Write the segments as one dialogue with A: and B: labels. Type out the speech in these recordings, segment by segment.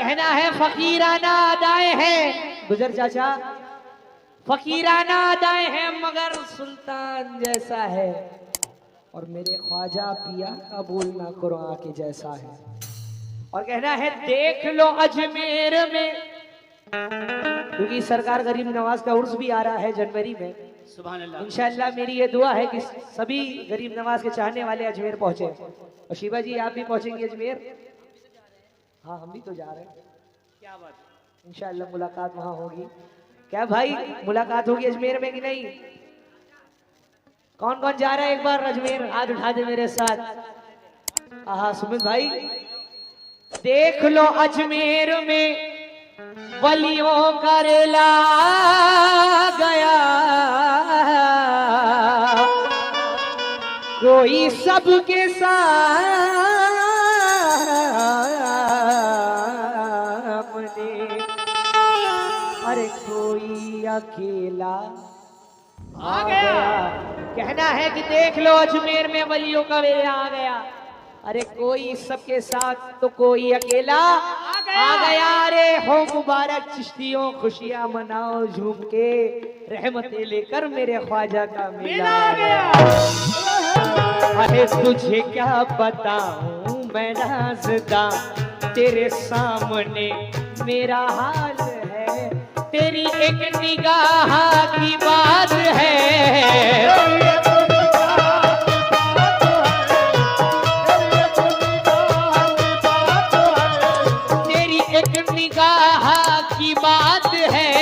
A: कहना है फकीराना अदाएं हैं, गुजर चाचा, फकीराना अदाएं हैं मगर सुल्तान जैसा है, और मेरे ख्वाजा पिया का बोलना कुरान के जैसा है। और कहना है देख लो अजमेर में, क्योंकि सरकार गरीब नवाज का उर्स भी आ रहा है जनवरी में।
B: सुभान अल्लाह।
A: इंशाअल्लाह मेरी ये दुआ है कि सभी गरीब नवाज के चाहने वाले अजमेर पहुंचे। और शिवा जी आप भी पहुंचेंगे अजमेर? हाँ हम भी तो जा रहे हैं।
B: क्या बात है?
A: इंशाअल्लाह मुलाकात वहां होगी। क्या भाई मुलाकात होगी अजमेर में कि नहीं? कौन कौन जा रहा है एक बार अजमेर हाथ उठा दे मेरे साथ। हाँ सुमित भाई, देख लो अजमेर में वलियों का रेला गया, कोई सबके सामने, अरे कोई अकेला आ गया। कहना है कि देख लो अजमेर में वलियों का वेला आ गया, अरे कोई सबके साथ तो कोई अकेला आ गया। अरे हो मुबारक चिश्तियों, खुशियां मनाओ झूम के, रहमतें लेकर मेरे ख्वाजा का मेला आ गया। अरे तुझे क्या बताऊं मैं राज़दा, तेरे सामने मेरा हाल है, तेरी एक निगाह की बात है, तेरी एक निगाह की बात है,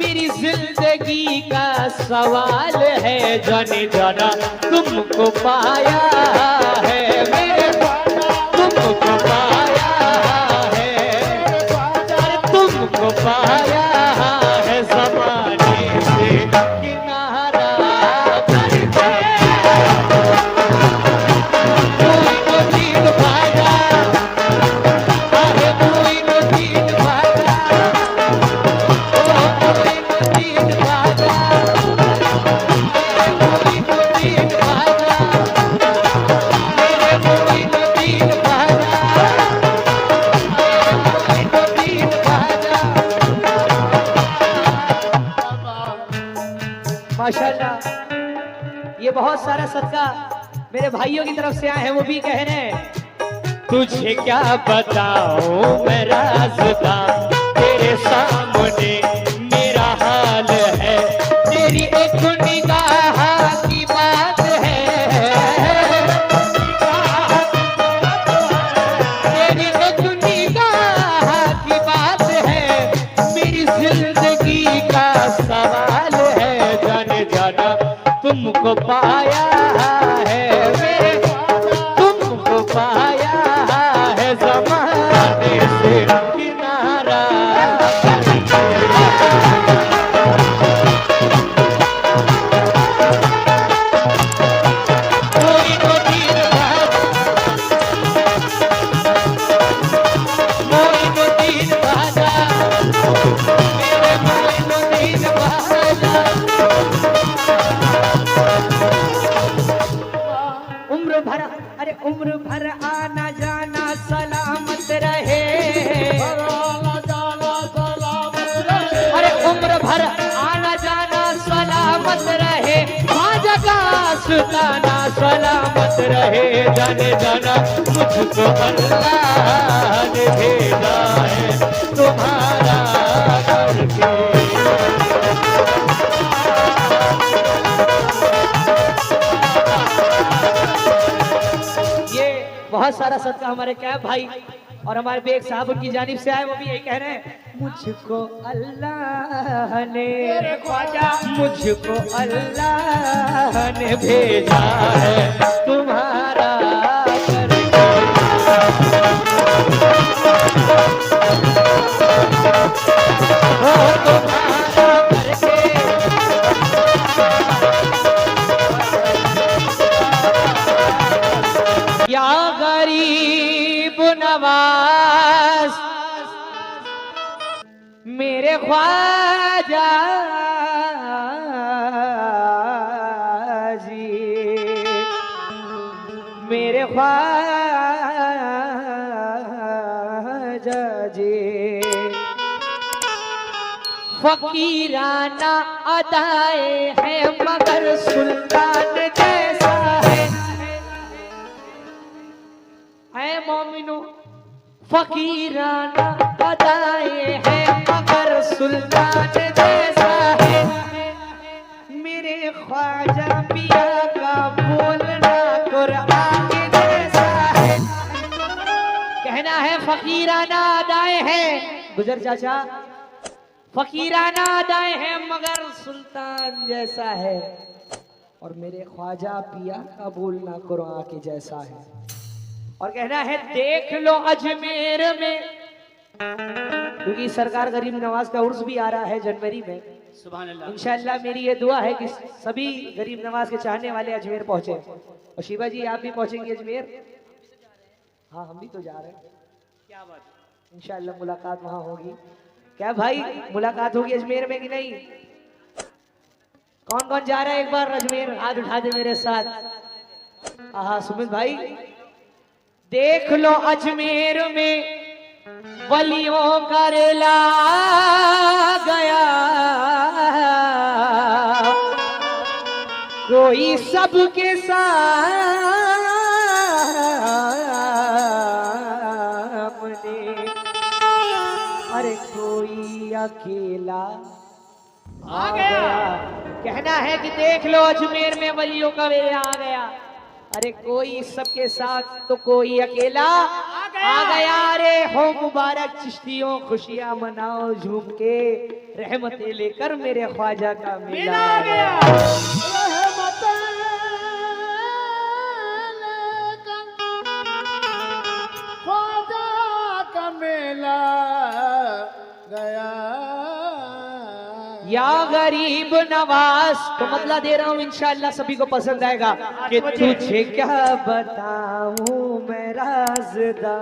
A: मेरी जिंदगी का सवाल है, जाने जाना तुमको पाया है मेरे, तुमको पाया है, तुमको पाया है ज़माने से किनारा करके, कोई तो दीन भागा, अरे कोई तो दीन भागा, कोई तो दीन भागा, कोई तो दीन भागा, मेरे कोई तो दीन भागा, कोई तो दीन भागा। माशाल्लाह, ये बहुत सारा सदका मेरे भाइयों की तरफ से आए हैं, वो भी कह रहे हैं तुझे क्या बताऊं मैं राज़दा, तेरे सामने मेरा हाल है, तेरी एक निगाह की बात है, तेरी एक निगाह की बात है, मेरी जिंदगी का सवाल है, जाने जाना तुमको पाया है मेरे, तुमको पाया है ज़माने से किनारा करके। कोई तो दीन भागा, कोई तो दीन भागा, मेरे कोई तो दीन भागा। उम्र भर, अरे उम्र भर आना जाना सलामत रहे, अरे उम्र भर आना जाना सलामत रहे, ख्वाजा का सुल्ताना सलामत रहे, जाने जाना मुझको अल्लाह ने भेजा है तुम्हारा करके। बहुत सारा सदका हमारे कैब भाई और हमारे बेग साहब उनकी जानिब से आए, वो भी यही कह रहे हैं मुझको अल्लाह ने, मुझको अल्लाह ने भेजा है तुम्हारा करके। हो तुम्हारा करके, या गरीब नवाज मेरे ख्वाजा जी, मेरे ख्वाजा जजे फकीराना अदाए है मगर सुल्तान जैसा है मोमिनो फकीराना अदाए है मगर सुल्तान जैसा है मेरे ख्वाजा पिया का बोलना कुरान जैसा है कहना है फकीराना अदाए है गुजर चाचा फकीराना अदाए है मगर सुल्तान जैसा है और मेरे ख्वाजा पिया का बोलना कुरान के जैसा है और कहना है देख लो अजमेर में क्योंकि सरकार गरीब नवाज का उर्स भी आ रहा है जनवरी में
B: सुभान अल्लाह।
A: इंशाअल्लाह मेरी ये दुआ है कि सभी गरीब नवाज के चाहने वाले अजमेर पहुंचे और शिवा जी आप भी पहुंचेंगे अजमेर हाँ हम भी तो जा रहे हैं
B: क्या बात है?
A: इंशाअल्लाह मुलाकात वहां होगी क्या भाई मुलाकात होगी अजमेर में कि नहीं कौन कौन जा रहा है एक बार अजमेर हाथ उठा दे मेरे साथ हाँ सुमित भाई देख लो अजमेर में वलियों का रेला गया कोई सबके सामने अरे कोई अकेला आ गया कहना है कि देख लो अजमेर में वलियों का वेला आ गया अरे कोई सबके साथ तो कोई अकेला आ गया रे हो मुबारक चिश्तियों खुशियां मनाओ झूम के रहमतें लेकर मेरे ख्वाजा का मेला आ गया
C: ख्वाजा का मेला गया
A: या गरीब नवाज तो मतलब दे रहा हूँ इंशाअल्लाह सभी को पसंद आएगा कि तुझे क्या बताऊं मैं राज़दा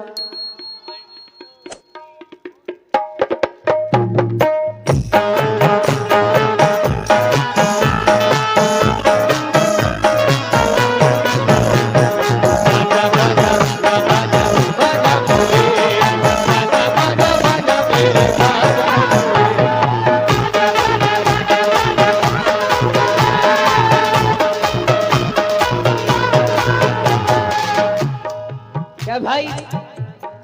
A: भाई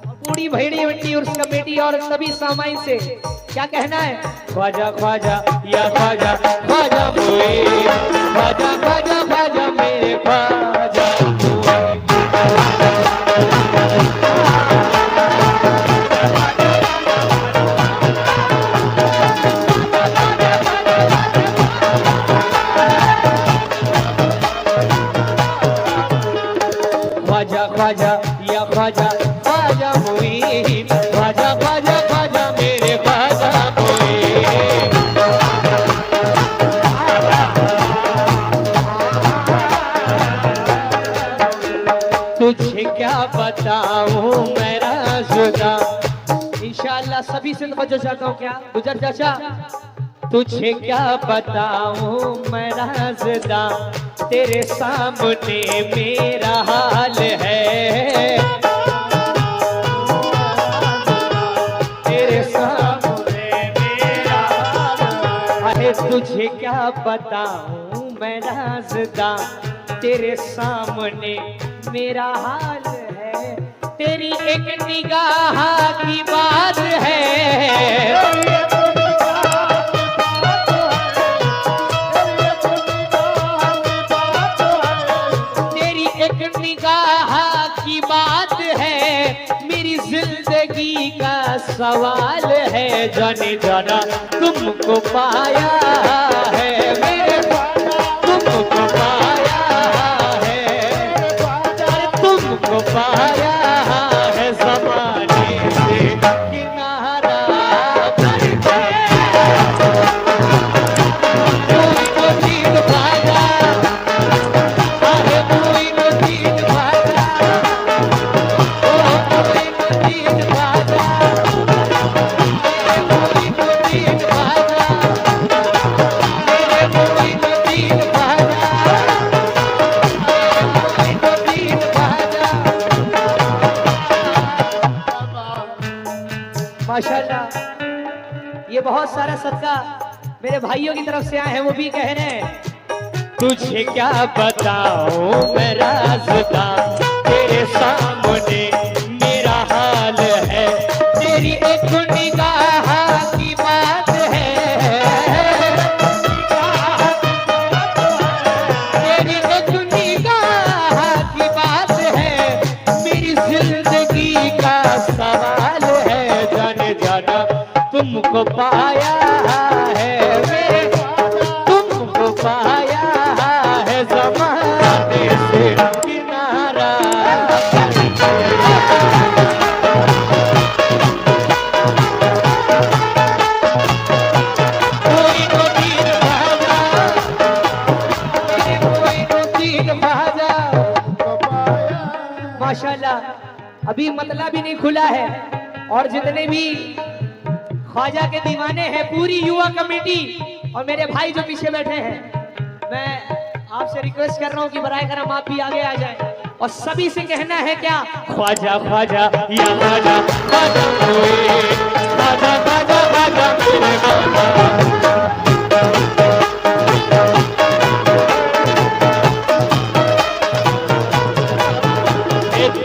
A: पूरी भेड़ी वंडी और कमेटी और सभी सामाइन से क्या कहना है ख्वाजा ख्वाजा या ख्वाजा ख्वाजा मोए ख्वाजा ख्वाजा ख्वाजा मेरे ख्वाजा ख्वाजा ख्वाजा या ख्वाजा ख्वाजा मोई ख्वाजा ख्वाजा ख्वाजा मेरे ख्वाजा मोई तुझे क्या बताऊं मेरा जुदा इंशाअल्लाह सभी से तवज्जो चाहता हूँ क्या गुजर चाचा तुझे क्या बताऊं मेरा जुदा तेरे सामने मेरा हाल है तेरे सामने मेरा हाल अरे तुझे क्या बताऊं मैं राज़दा तेरे सामने मेरा हाल है तेरी एक निगाह की बात है की बात है मेरी जिंदगी का सवाल है जाने जाना तुमको पाया है मेरे तुमको पाया है तुमको पाया है ज़माने से किनारा माशाल्लाह। ये बहुत सारा सदका मेरे भाइयों की तरफ से आए हैं, वो भी कह रहे हैं तुझे क्या बताऊं मैं राज़दा, तेरे सामने मेरा हाल है, तेरी एक निगाह की बात है, तेरी एक निगाह की बात है, मेरी जिंदगी का सवाल है, जाने जाना तुमको पाया है मेरे, तुमको पाया है ज़माने से किनारा। कोई तो तीर भाजा, कोई तो तीर भाजा। माशाल्लाह अभी मतलब भी नहीं खुला है, और जितने भी ख्वाजा के दीवाने हैं, पूरी युवा कमेटी और मेरे भाई जो पीछे बैठे हैं, मैं आपसे रिक्वेस्ट कर रहा हूँ कि बराए करम आप भी आगे आ जाए और सभी से कहना है क्या, ख्वाजा ख्वाजा या ख्वाजा ख्वाजा कोई, ख्वाजा ख्वाजा ख्वाजा मेरे बाबा।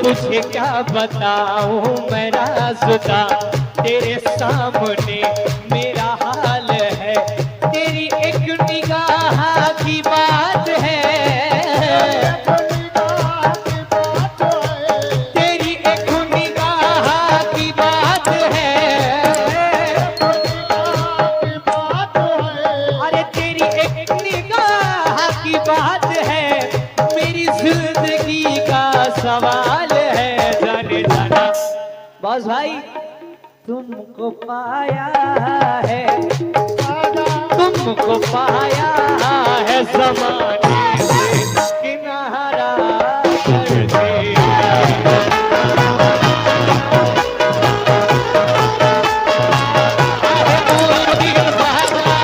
A: तुझे क्या बताऊं मैं राज़दा, तेरे सामने मेरा हाल है, तेरी एक निगाह की बात है, तेरी एक निगाह की बात है, अरे तेरी एक निगाह की बात है, मेरी जिंदगी का सवाल है, जाने जाना बॉस भाई तुमको पाया है, तुमको पाया है ज़माने से किनारा कर दिया। अरे कोई तीर भागा,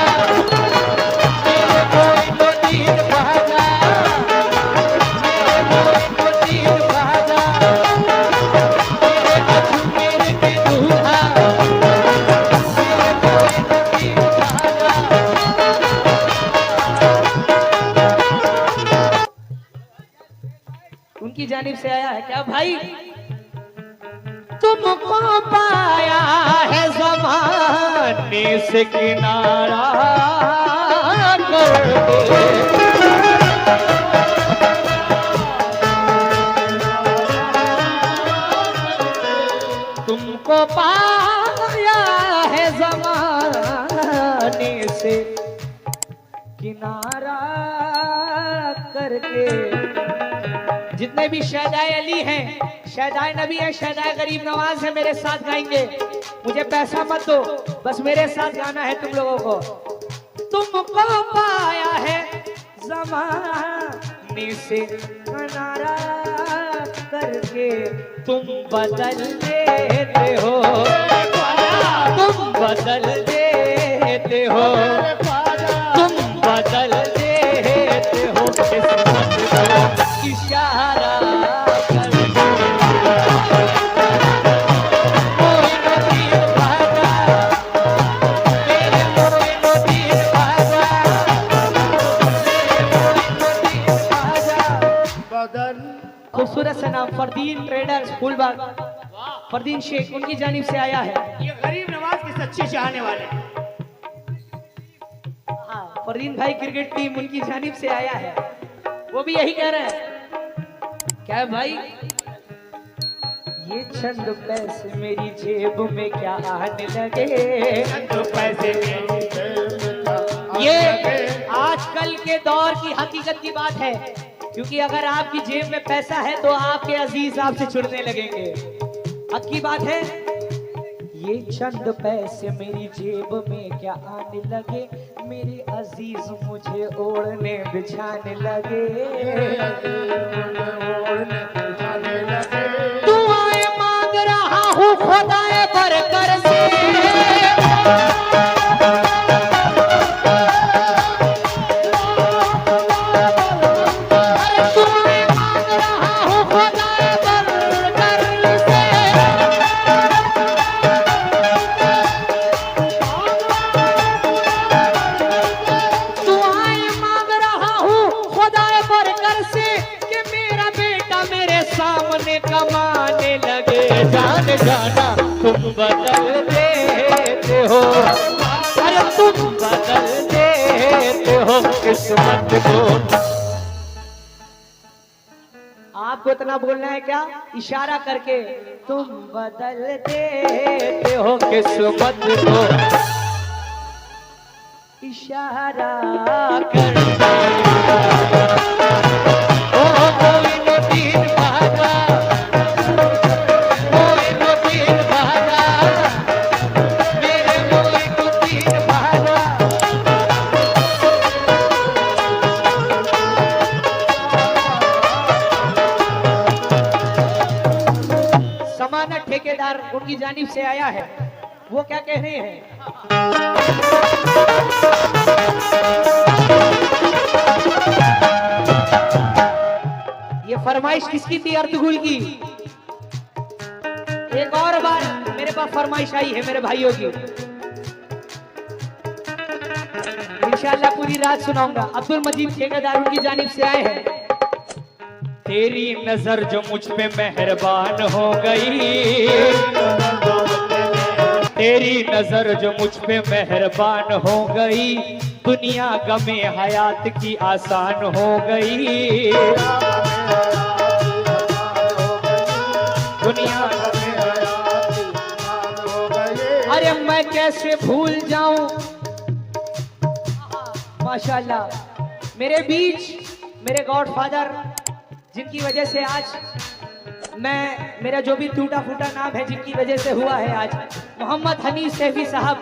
A: कोई तो तीर भागा, कोई तो तीर भागा, तेरे अजमेर के दूल्हा, उनकी जानिब से आया है क्या भाई, तुमको पाया है ज़माने से किनारा कर दे। तुमको पाया है ज़माने से किनारा करके। जितने भी शहदाए अली हैं, शहदाए नबी हैं, शहदाए गरीब नवाज हैं, मेरे साथ गाएंगे। मुझे पैसा मत दो, बस मेरे साथ गाना है तुम लोगों को। तुमको पाया है ज़माने से किनारा करके, तुम बदल देते हो, तुम बदल देते हो, तुम बदल देते हो, किस्मत को इशारा करके। कोई तो तीर भागा, मेरे कोई तो तीर भागा, मेरे कोई तो तीर भागा। खूबसूरत सा नाम फरदीन ट्रेडर्स फूलबाग, फरदीन शेख उनकी जानिब से आया है।
B: ये गरीब नवाज के सच्चे चाहने वाले हैं।
A: हाँ, फरदीन भाई क्रिकेट टीम उनकी जानिब से आया है, वो भी यही कह रहे हैं। क्या है भाई, ये चंद पैसे मेरी जेब में क्या आने लगे,
B: तो पैसे
A: ये आजकल के दौर की हकीकत की बात है, क्योंकि अगर आपकी जेब में पैसा है तो आपके अजीज आपसे छुड़ने लगेंगे। हक की बात है। ये चंद पैसे मेरी जेब में क्या आने लगे, मेरे अजीज मुझे ओढ़ने बिछाने लगे, दुआएं मांग रहा हूँ खुदाए बरकर से, तुम बदल देते हो, अरे तुम बदल देते हो किस्मत को। आपको इतना बोलना है क्या, इशारा करके, तुम बदल देते हो किस्मत को, इशारा करके। ओ कोई नदीर भागा, कोई नदीर भागा, मेरे कोई नदीर भागा। समाना ठेकेदार उनकी जानिब से आया है, वो क्या कह रहे हैं। ये फरमाइश किसकी थी अर्तुगरुल की। एक और बार मेरे पास फरमाइश आई है मेरे भाइयों की, इंशाअल्लाह पूरी रात सुनाऊंगा। अब्दुल मजीद ठेकेदार उनकी जानिब से आए हैं। तेरी नजर जो मुझ पे मेहरबान हो गई, तेरी नजर जो मुझ पे मेहरबान हो गई, दुनिया गमे हयात की आसान हो गई, दुनिया गमे हयात की आसान हो गई। अरे मैं कैसे भूल जाऊं, माशाल्लाह मेरे बीच मेरे गॉडफादर, जिनकी वजह से आज मेरा जो भी टूटा फूटा नाम है, जिनकी वजह से हुआ है आज, मोहम्मद हनीफ सैफी साहब,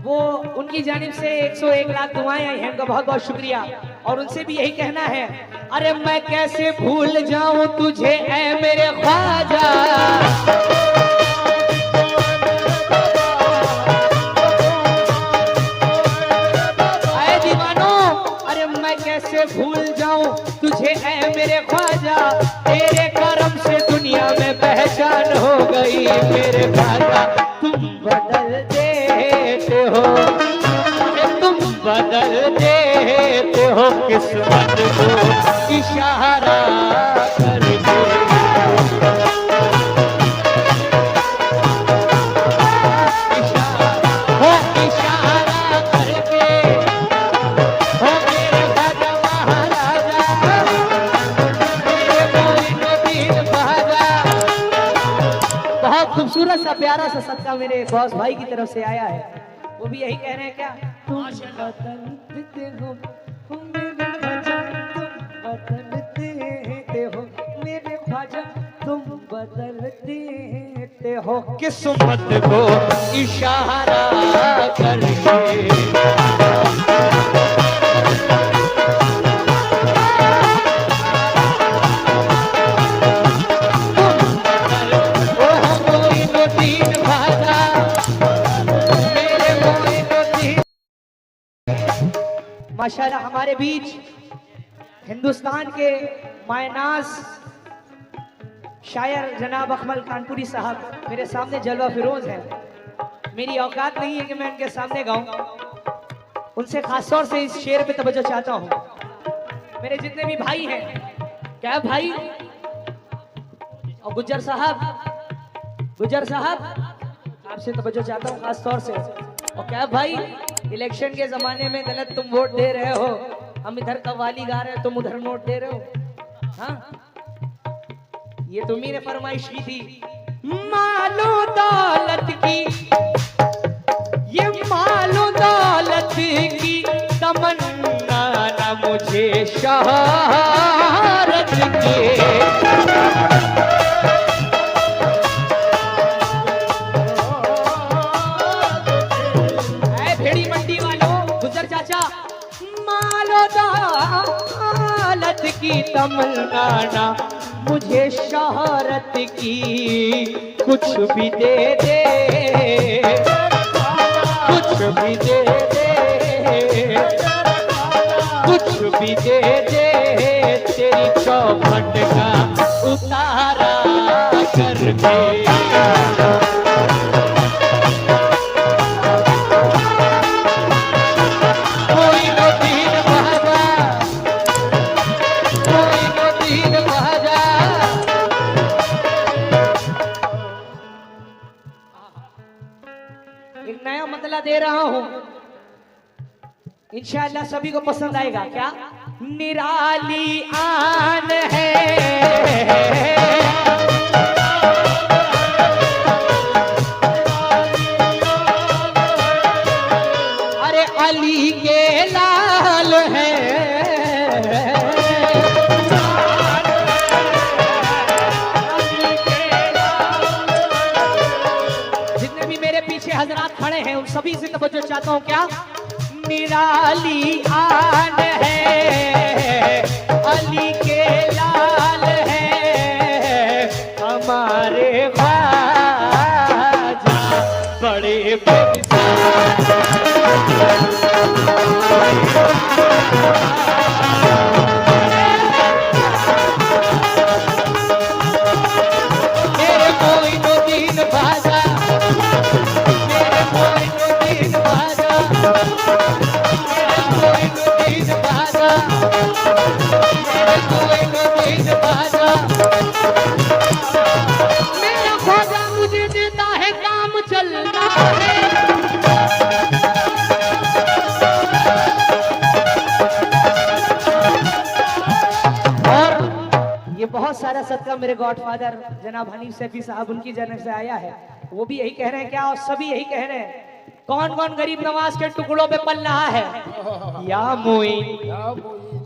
A: वो उनकी जानिब से 101 लाख दुआएं आई हैं, उनका बहुत बहुत शुक्रिया। और उनसे भी यही कहना है, अरे मैं कैसे भूल जाऊं तुझे ऐ मेरे ख्वाजा, ऐ दीवानो, अरे मैं कैसे भूल जाऊं तुझे ऐ मेरे ख्वाजा, तेरे करम से दुनिया में पहचान हो गई मेरे ख्वाजा। तुम बदल देते हो, तुम बदल देते हो किस्मत को, इशारा करके। इशारा करके, हो मेरे ख्वाजा महाराजा, मेरे मोइनुद्दीन ख्वाजा। बहुत खूबसूरत सा प्यारा सा सदका मेरे बॉस भाई की तरफ से आया है, वो भी यही कह रहे हैं क्या, तुम बदलते हो मेरे ख्वाजा, तुम बदलते हो मेरे ख्वाजा, तुम बदलते हो किस्मत को, इशारा करके। माशाल्लाह हमारे बीच हिंदुस्तान के मायनाज शायर जनाब अकमल कानपुरी साहब मेरे सामने जलवा फिरोज हैं। मेरी औकात नहीं है कि मैं उनके सामने गाऊं, उनसे खासतौर से इस शेर पे तवज्जो चाहता हूं। मेरे जितने भी भाई हैं, क्या भाई, और गुज्जर साहब आपसे तवज्जो चाहता हूं खासतौर से। और क्या भाई, इलेक्शन के जमाने में गलत तुम वोट दे रहे हो, हम इधर कव्वाली गा रहे हो, तुम उधर नोट दे रहे हो। हाँ, ये तुम्ही ने फरमाइश की थी, मालो दौलत की, ये मालो दौलत की तमन्ना ना मुझे शहारत की। दौलत की तमन्ना मुझे शहरत की, कुछ भी दे दे, कुछ भी दे दे, कुछ भी दे दे, तेरी चौखट का उतारा करके। एक नया मतला दे रहा हूं, इंशाअल्लाह सभी को पसंद आएगा। क्या? निराली आन है, अरे अली के लाल है, जितने भी मेरे पीछे हजरात खड़े हैं उन सभी से तवज्जो चाहता हूं। क्या? निराली आन है, अली के लाल है, हमारे ख्वाजा बड़े मेरे कोई तो दीन बाजा, मेरे कोई तो दीन बाजा, मेरे कोई तो दीन बाजा, मेरे कोई तो दीन बाजा, मेरा ख्वाजा मुझे देता है काम चलता है। ये बहुत सारा सदका मेरे गॉडफादर जनाब हनीफ सैफी साहब उनकी जन्नत से आया है, वो भी यही कह रहे हैं। क्या? और सभी यही कह रहे हैं। कौन कौन गरीब नवाज के टुकड़ों पे पल रहा है? या मुईन,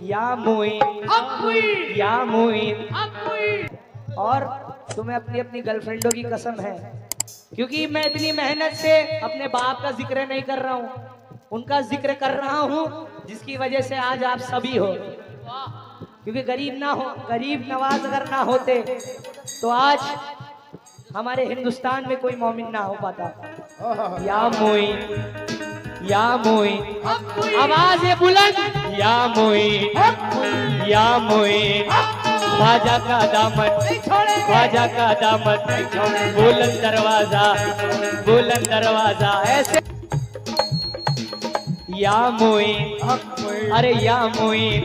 A: या मुईन, या मुईन। और तुम्हें अपनी अपनी गर्लफ्रेंडों की कसम है, क्योंकि मैं इतनी मेहनत से अपने बाप का जिक्र नहीं कर रहा हूँ, उनका जिक्र कर रहा हूँ जिसकी वजह से आज आप सभी हो। क्योंकि गरीब नवाज अगर ना होते तो आज हमारे हिंदुस्तान में कोई मोमिन ना हो पाता। या मोइन, या मोइन, आवाज है बुलंद, या मोइन, या मोइन, ख्वाजा का दामन, ख्वाजा का दामन, बुलंद दरवाजा, बुलंद दरवाजा, ऐसे या मोइन, अरे या मोइन,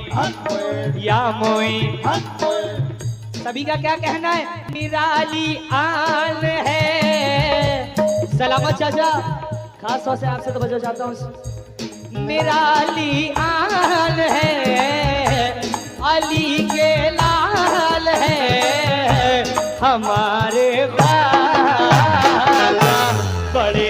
A: या मोइन। सभी का क्या कहना है? निराली आन है। सलामत चाचा, खास तौर से आपसे तो बजा चाहता हूँ। निराली आन है, अली के लाल है, हमारे ख्वाजा बड़े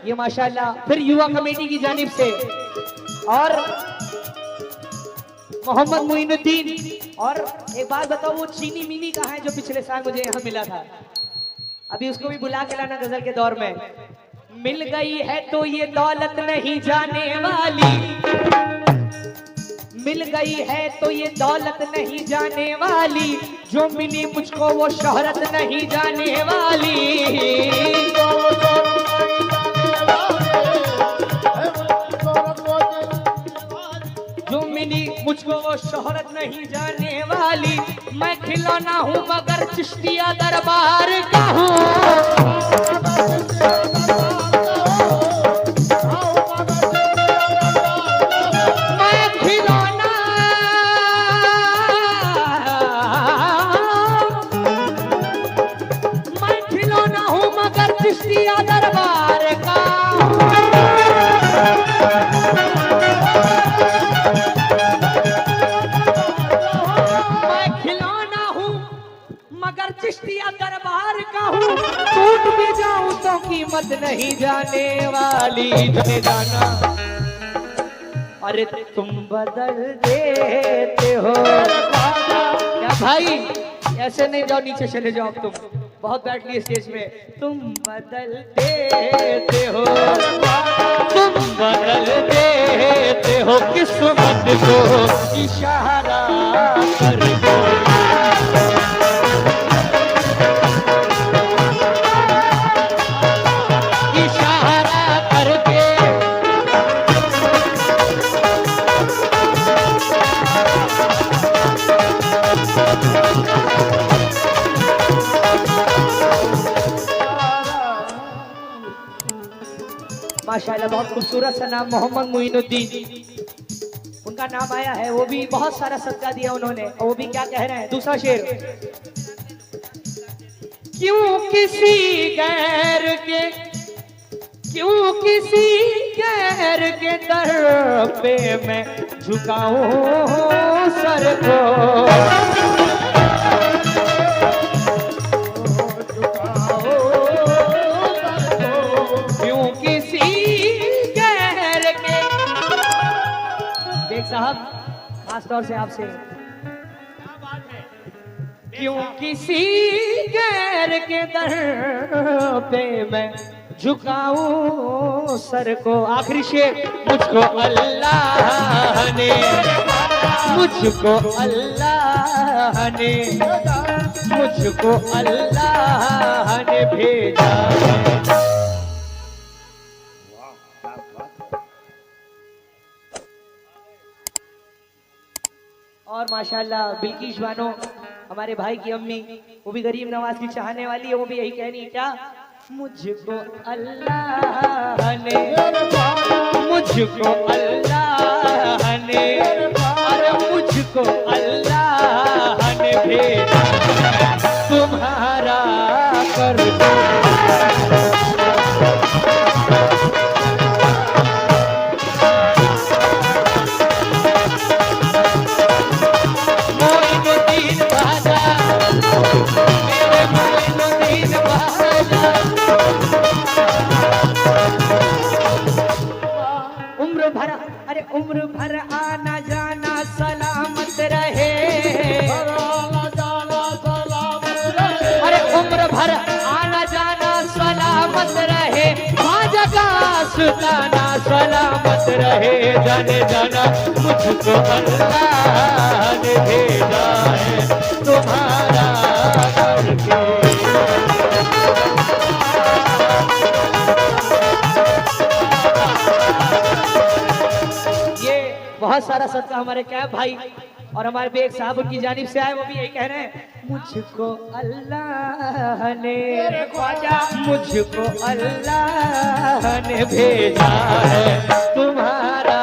A: ये माशाल्लाह फिर युवा कमेटी की जानिब से और मोहम्मद मोइनुद्दीन। और एक बात बताओ, वो चीनी मीनी कहाँ है जो पिछले साल मुझे यहाँ मिला था? अभी उसको भी बुला के लाना गजल के दौर में। मिल गई है तो ये दौलत नहीं जाने वाली, मिल गई है तो ये दौलत नहीं जाने वाली, जो मिली मुझको वो शोहरत नहीं जाने वाली। जो मिली मुझको वो शोहरत नहीं जाने वाली, मैं खिलौना हूँ मगर चिश्तिया दरबार का हूँ। मैं खिलौना, मैं खिलौना हूँ मगर चिश्तिया दरबार का। चिश्तिया दरबार का हूँ, टूट भी जाऊं तो कीमत नहीं जाने वाली। जाने जाना, अरे तुम बदल देते हो। क्या भाई, ऐसे नहीं जाओ, नीचे चले जाओ तुम, बहुत बैठ लिए स्टेज में। तुम बदल देते हो, तुम बदल देते हो किस्मत को इशारा कर दो। माशाल्लाह बहुत खूबसूरत सा नाम मोहम्मद मोइनुद्दीन, उनका नाम आया है, वो भी बहुत सारा सदका दिया उन्होंने। और वो भी क्या कह रहे हैं, दूसरा शेर, क्यों किसी गैर के दर पे मैं झुकाऊं सर को, क्यों किसी गैर के, शेख साहब खास तौर से आपसे, क्यों किसी गैर के दर पे मैं झुकाऊं सर को। आखिरी शेर, मुझको अल्लाह ने भेजा है। और माशाल्लाह बिल्किश बानो हमारे भाई की अम्मी, वो भी गरीब नवाज की चाहने वाली है, वो भी यही कह रही है क्या, मुझको अल्लाह ने अरे मुझको अल्लाह ने भेजा तुम्हारा कर दो। उम्र भर आना जाना सलामत रहे, अरे उम्र भर आना जाना सलामत रहे, ख्वाजा का सुल्ताना सलामत रहे, जाने जाना मुझको अल्लाह ने भेजा है तुम्हारा करके। बहुत सारा सदका हमारे कैब भाई और हमारे बेग साहब उनकी जानिब से आए, वो भी यही कह रहे हैं, मुझको अल्लाह ने भेजा है तुम्हारा